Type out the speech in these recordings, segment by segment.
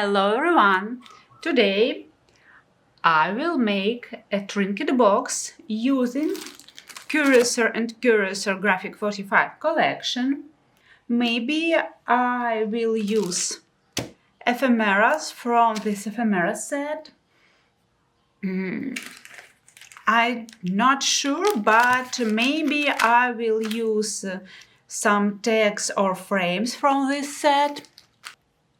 Hello everyone! Today I will make a trinket box using Curiouser and Curiouser Graphic 45 collection. Maybe I will use ephemeras from this ephemera set. I'm not sure, but maybe I will use some tags or frames from this set.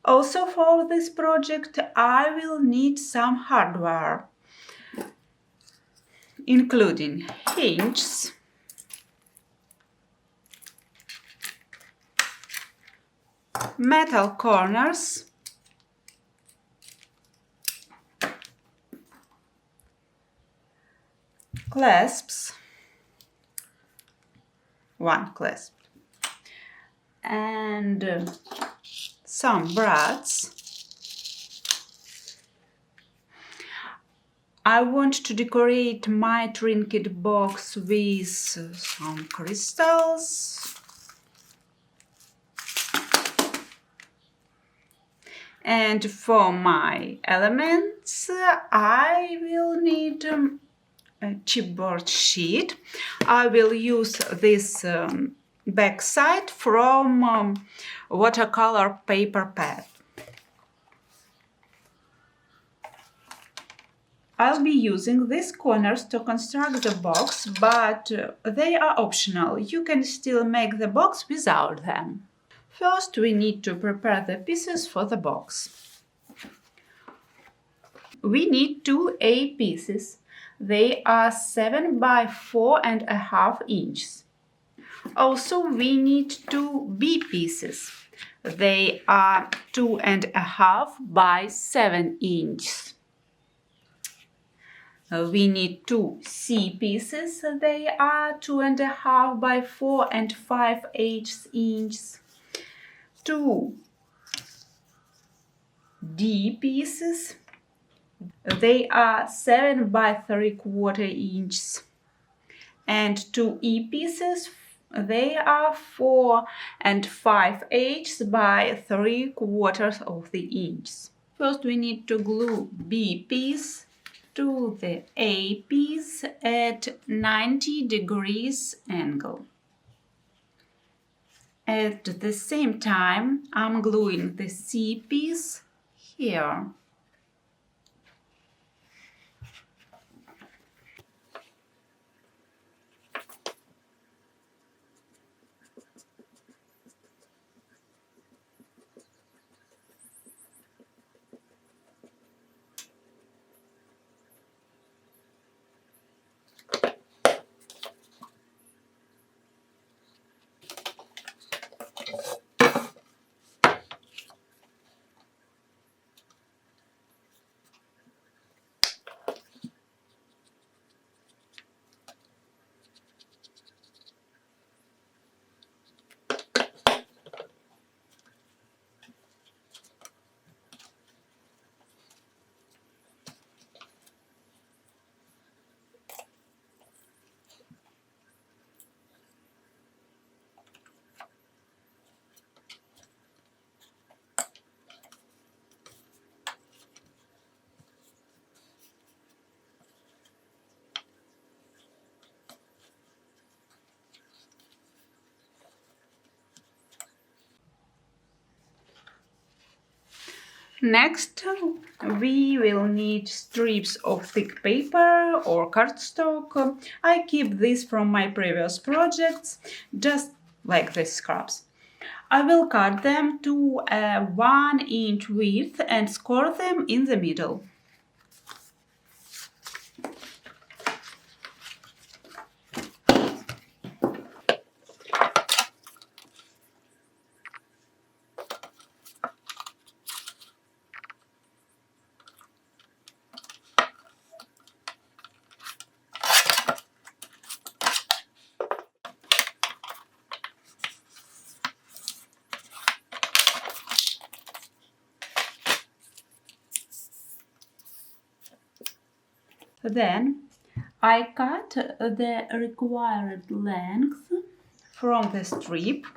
Also for this project I will need some hardware, including hinges, metal corners, clasps, one clasp, and some brads. I want to decorate my trinket box with some crystals. And for my elements, I will need a chipboard sheet. I will use this backside from watercolor paper pad. I'll be using these corners to construct the box, but they are optional. You can still make the box without them. First, we need to prepare the pieces for the box. We need two A pieces. They are 7 by 4.5 inches. Also, we need two B pieces. They are 2.5 by 7 inches. We need two C pieces. They are 2.5 by 4.5 inches. Two D pieces. They are 7 by 3/4 inches. And two E pieces. They are 4.5 by 3/4 inches. First, we need to glue B piece to the A piece at 90 degrees angle. At the same time, I'm gluing the C piece here. Next, we will need strips of thick paper or cardstock. I keep this from my previous projects, just like these scraps. I will cut them to a 1 inch width and score them in the middle. Then I cut the required length from the strip.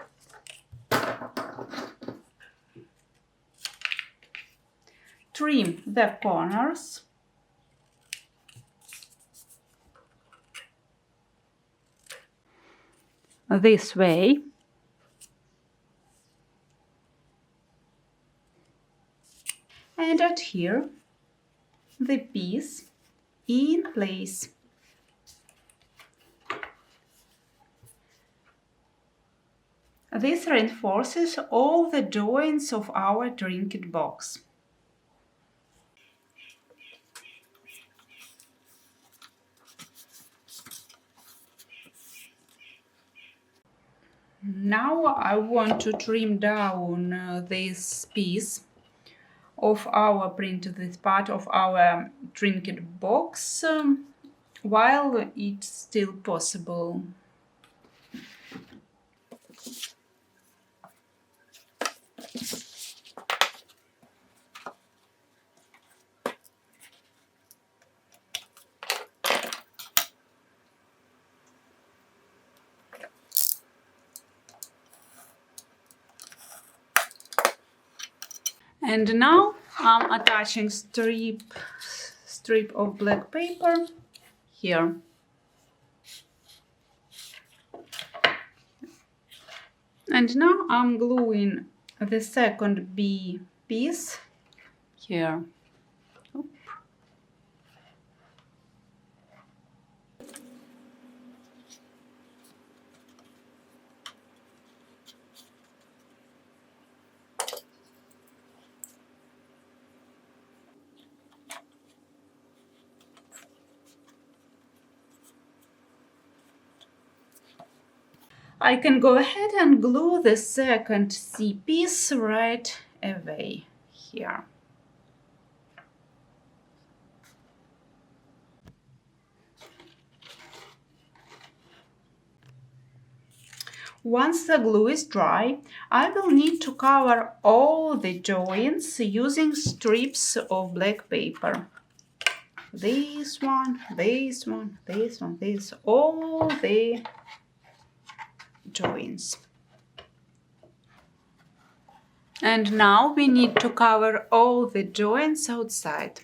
trim the corners. This way. And adhere the piece in place. This reinforces all the joints of our trinket box. Now I want to trim down this piece of our print, this part of our trinket box, while it's still possible. And now I'm attaching strip of black paper here. And now I'm gluing the second B piece here. Oop. I can go ahead and glue the second C piece right away here. Once the glue is dry, I will need to cover all the joints using strips of black paper. This one, this one, this one, this, all the joints. And now we need to cover all the joints outside.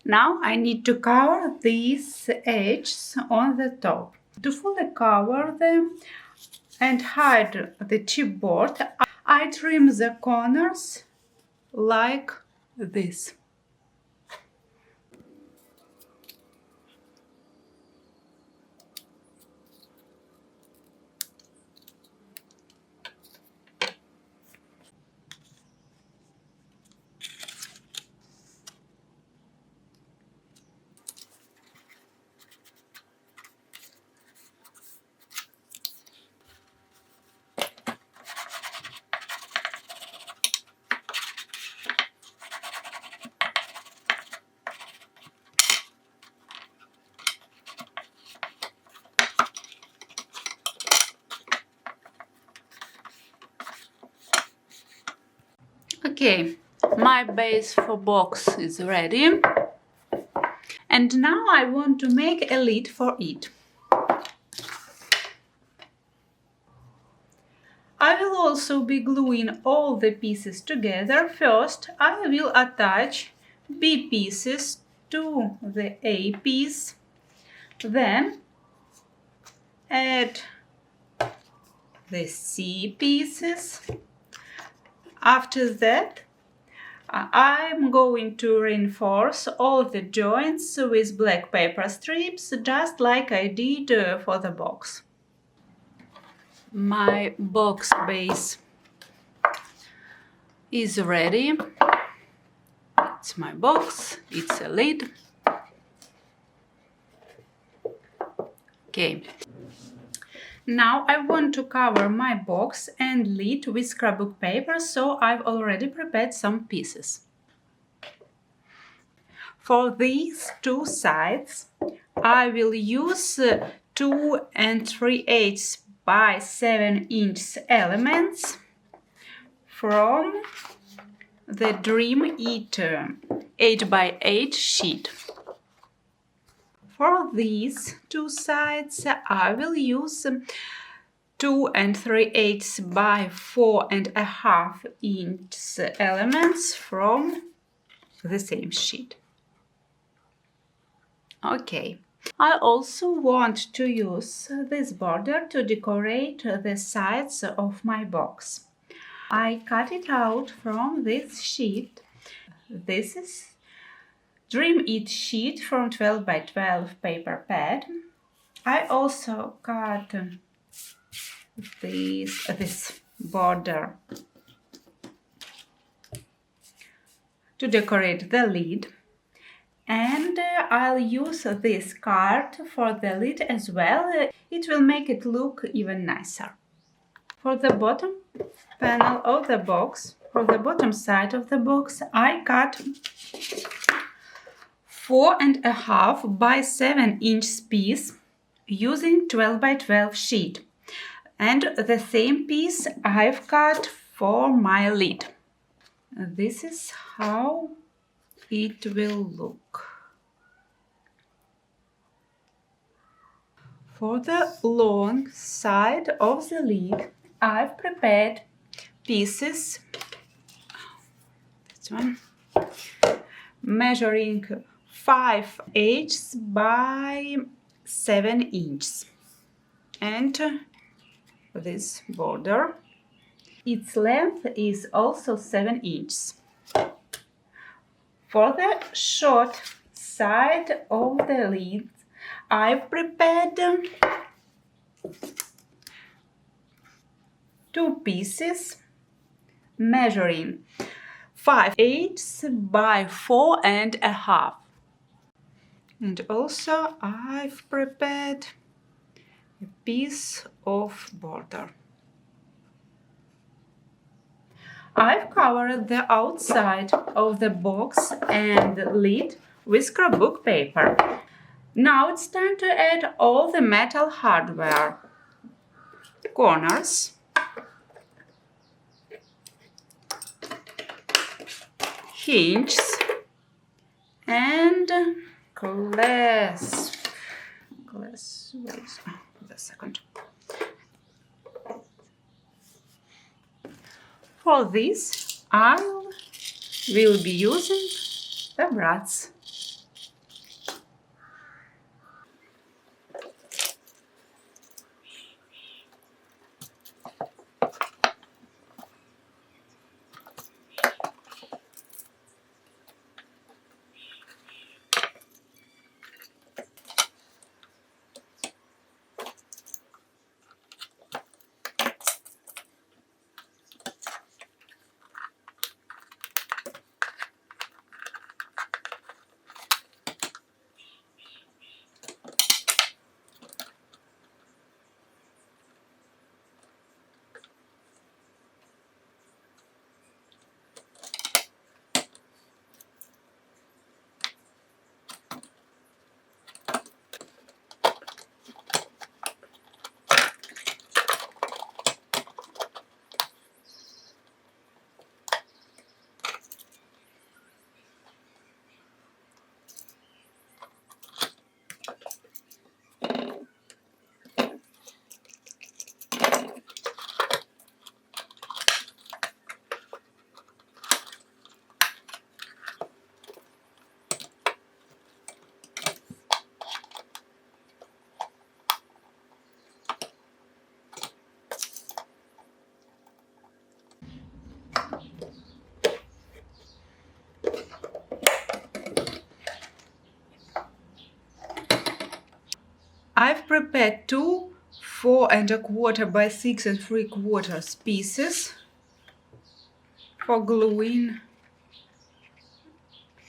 Now I need to cover these edges on the top. To fully cover them and hide the chipboard, I trim the corners like this. Okay, my base for box is ready. And now I want to make a lid for it. I will also be gluing all the pieces together. First, I will attach B pieces to the A piece. Then add the C pieces. After that, I'm going to reinforce all the joints with black paper strips, just like I did for the box. My box base is ready. It's my box, it's a lid. Okay. Now I want to cover my box and lid with scrapbook paper, so I've already prepared some pieces. For these two sides, I will use 2 3/8 by 7 inch elements from the Dream Eater 8x8 sheet. For these two sides, I will use 2 3/8 by 4.5 inch elements from the same sheet. Okay. I also want to use this border to decorate the sides of my box. I cut it out from this sheet. This is Dream It sheet from 12x12 paper pad. I also cut this border to decorate the lid, and I'll use this card for the lid as well. It will make it look even nicer. For the bottom panel of the box, for the bottom side of the box, I cut 4.5 by 7 inch piece using 12x12 sheet, and the same piece I've cut for my lid. This is how it will look. For the long side of the lid, I've prepared pieces, this one, measuring 5 inches by 7 inches, and this border, its length is also 7 inches. For the short side of the lid, I've prepared two pieces measuring 5/8 by 4.5. And also I've prepared a piece of border. I've covered the outside of the box and lid with scrapbook paper. Now it's time to add all the metal hardware. Corners, hinges, and clasp. Wait a second. For this, I will be using the brads. I've prepared two 4.25 by 6 3/4 pieces for gluing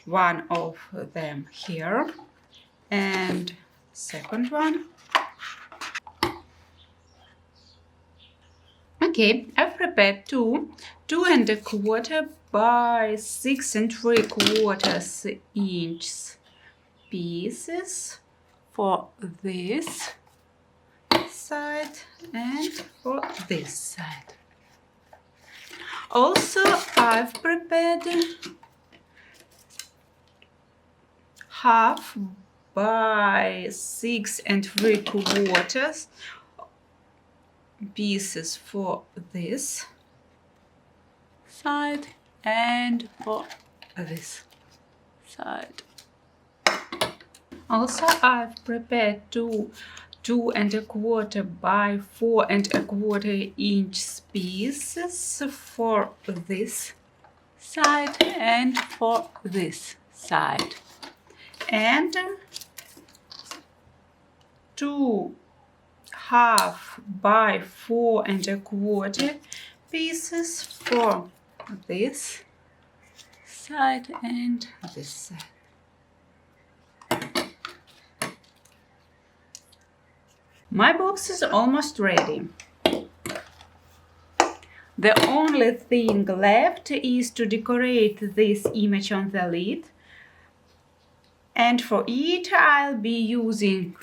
one of them here and second one. Okay, I've prepared two 2.25 by 6 3/4 inches pieces for this side and for this side. Also, I've prepared half by 6 3/4 pieces for this side and for this side. Also, I've prepared two 2¼ by 4¼ inch pieces for this side and for this side, and 2 half by 4¼ pieces for this side and this side. My box is almost ready. The only thing left is to decorate this image on the lid, and for it I'll be using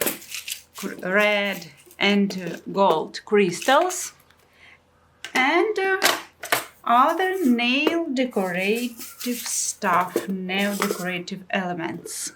red and gold crystals and other nail decorative stuff, nail decorative elements.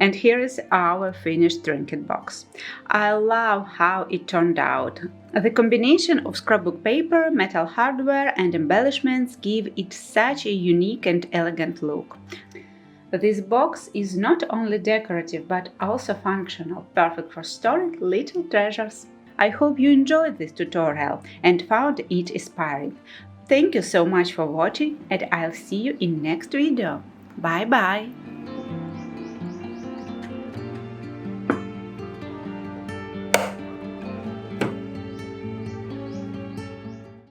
And here is our finished trinket box. I love how it turned out. The combination of scrapbook paper, metal hardware and embellishments give it such a unique and elegant look. This box is not only decorative but also functional, perfect for storing little treasures. I hope you enjoyed this tutorial and found it inspiring. Thank you so much for watching, and I'll see you in next video. Bye bye!